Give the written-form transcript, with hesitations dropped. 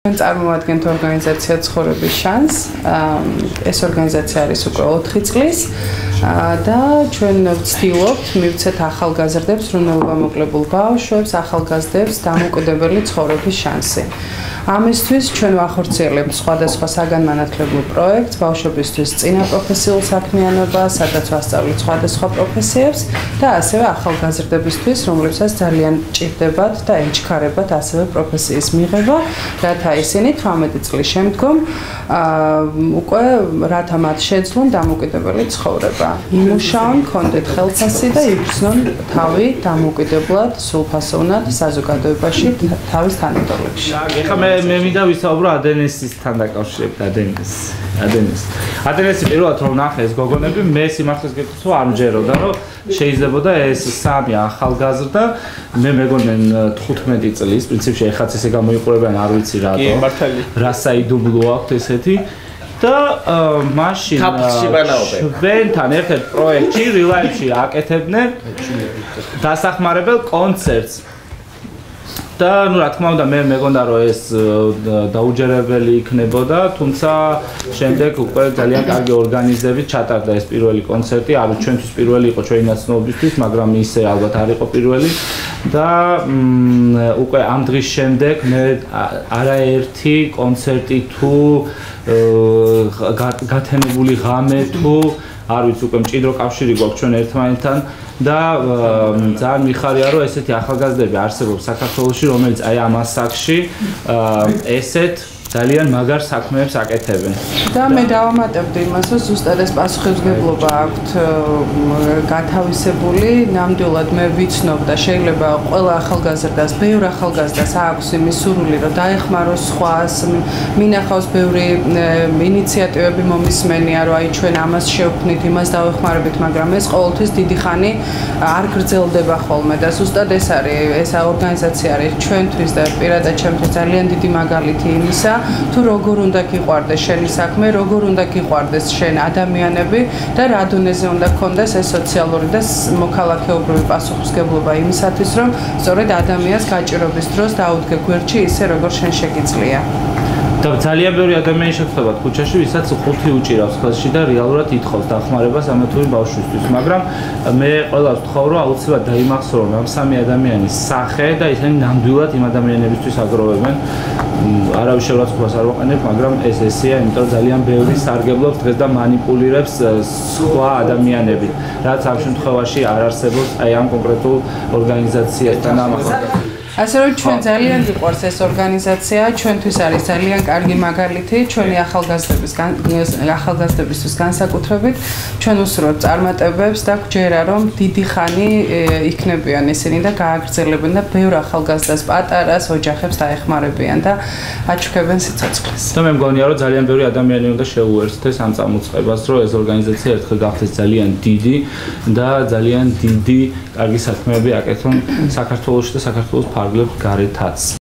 წარმოადგენთ ორგანიზაცია ცხოვრების შანს. ეს ორგანიზაცია არის უკვე 4 წლის და ჩვენ ვცდილობთ მივცეთ ახალგაზრდებს, რომელმომოკლებულ ბავშვებს, ახალგაზრდებს დამოუკიდებელი ცხოვრების შანსი. ამისთვის ჩვენ ვახორციელებთ სხვადასხვა საგანმანათლებლო პროექტს ბავშვებისთვის წინა პროფესიულ საქმიანობა, სადაც ვასწავლით სხვადასხვა პროფესიებს და ასევე ახალგაზრდებისთვის, რომლებსაც ძალიან ჭირდებათ და ეჩქარებათ ასევე პროფესიის მიღება, რათა ისინი 18 წლის შემდგომ უკვე რათა მათ შეძლონ დამოუკიდებელი ცხოვრება. იმუშაონ, კონდეთ ხელფასი და იგრძნონ თავი დამოუკიდებლად, სრულფასოვნად საზოგადოებაში თავის თანატოლებში. მე მინდა ვისაუბრო ADNS-თან დაკავშირებით ADNS-ი პირველად რომ ნახე ეს გოგონები მე სიმართლეს გეტყვით რომ არ მჯეროდა რომ შეიძლებოდა ეს სამი ახალგაზრდა მე მეგონენ 15 წლის პრინციპში ეხაც ესე გამოიყურებიან არ ვიცი რატო რა საიდუმლო აქვს ესეთი და მაშინ ჩვენთან ერთ-ერთ პროექტში რილაიფში აკეთებდნენ დასახმარებელ კონცერტს და ნუ რა თქმა უნდა მე მეგონდა რომ ეს დაუჯერებელი იქნებოდა თუმცა შემდეგ უკვე ძალიან კარგი ორგანიზებით ჩატარდა ეს პირველი კონცერტი არ ვიცი ჩვენთვის პირველი იყო ჩვენი ნაცნობისთვის მაგრამ ისე ალბათ არ იყო პირველი და უკვე ამ დღის შემდეგ მე არაერთი კონცერტი თუ გათენებული ღამე თუ არ ვიცი უკვე მჭიდრო კავშირი გვაქვს ჩვენ ერთმანეთთან და ძალიან მიხარია რომ ესეთი ახალგაზრდები არსებობს საქართველოში რომელიც აი ამ ასაკში ესეთ ძალიან მაგარ საქმეებს აკეთებენ. და მე დავამატებდი იმას, რომ ზუსტად ეს პასუხისმგებლობა აქვთ გათავისებული, ნამდვილად მე ვიცნობ და შეიძლება ყველა ახალგაზრდას, ბევრ ახალგაზრდას აქვს იმის სურვილი, რომ დაეხმაროს სხვას, მინახავს ბევრი ინიციატივები მომისმენია, რომ აი ჩვენ ამას შევქმნით, იმას დავეხმარებით, მაგრამ ეს ყოველთვის დიდი ხანი არ გრძელდება ხოლმე და ზუსტად ეს არის, ეს ორგანიზაცია არის ჩვენთვის და პირადად ჩემთვის ძალიან დიდი მაგალითი იმისა თუ როგორ უნდა გიყვარდეს შენი საქმე, როგორ უნდა გიყვარდეს შენ ადამიანები და რა დონეზე უნდა გქონდეს ეს სოციალური და მოქალაქეობრივი პასუხისმგებლობა იმისათვის, რომ სწორედ ადამიანს გაჭირობის დროს დაუდგე გვერდში ისე როგორ შენ შეგიძლია. და ძალიან ბევრი ადამიანი შეხვდებათ ქუჩაში, ვისაც ხუთი უჭირავს ხელში და რეალურად ითხოვს დახმარებას ამა თუ იმ ბავშვისთვის, მაგრამ მე ყველას ვთხოვ, რომ აუცილებლად დაიმახსოვრონ ამ სამი ადამიანის სახე და ისინი ნამდვილად იმ ადამიანებისთვის აგროვებენ. არავის შეურაცხყოფას არ ვაყენებ, მაგრამ ეს ესეა, იმიტომ რომ ძალიან ბევრი სარგებლობს დღეს და манипуლირებს სხვა ადამიანებით, რაც ამ შემთხვევაში არ არსებობს აი ამ კონკრეტულ ორგანიზაციასთან ამახად. ასე რომ ჩვენ ძალიან გიყვარს ეს ორგანიზაცია, ჩვენთვის არის ძალიან კარგი მაგალითი, ჩვენი ახალგაზრდებისთვის განსაკუთრებით, ჩვენ უსურვებთ წარმატებებს და გვჯერა რომ დიდი ხანი იქნებიან ისინი და გააგრძელებენ და ბევრ ახალგაზრდას, პატარას, ოჯახებს დაეხმარებიან და აჩუქებენ სიცოცხლეს. და მე მგონია რომ ძალიან ბევრი ადამიანი უნდა შეუერთდეს ამ წამოწყებას, რომ ეს ორგანიზაცია ერთხელ გახდეს ძალიან დიდი და ძალიან დიდი კარგი საქმეები აკეთონ საქართველოში და საქართველოს ფარგლებს გარეთაც.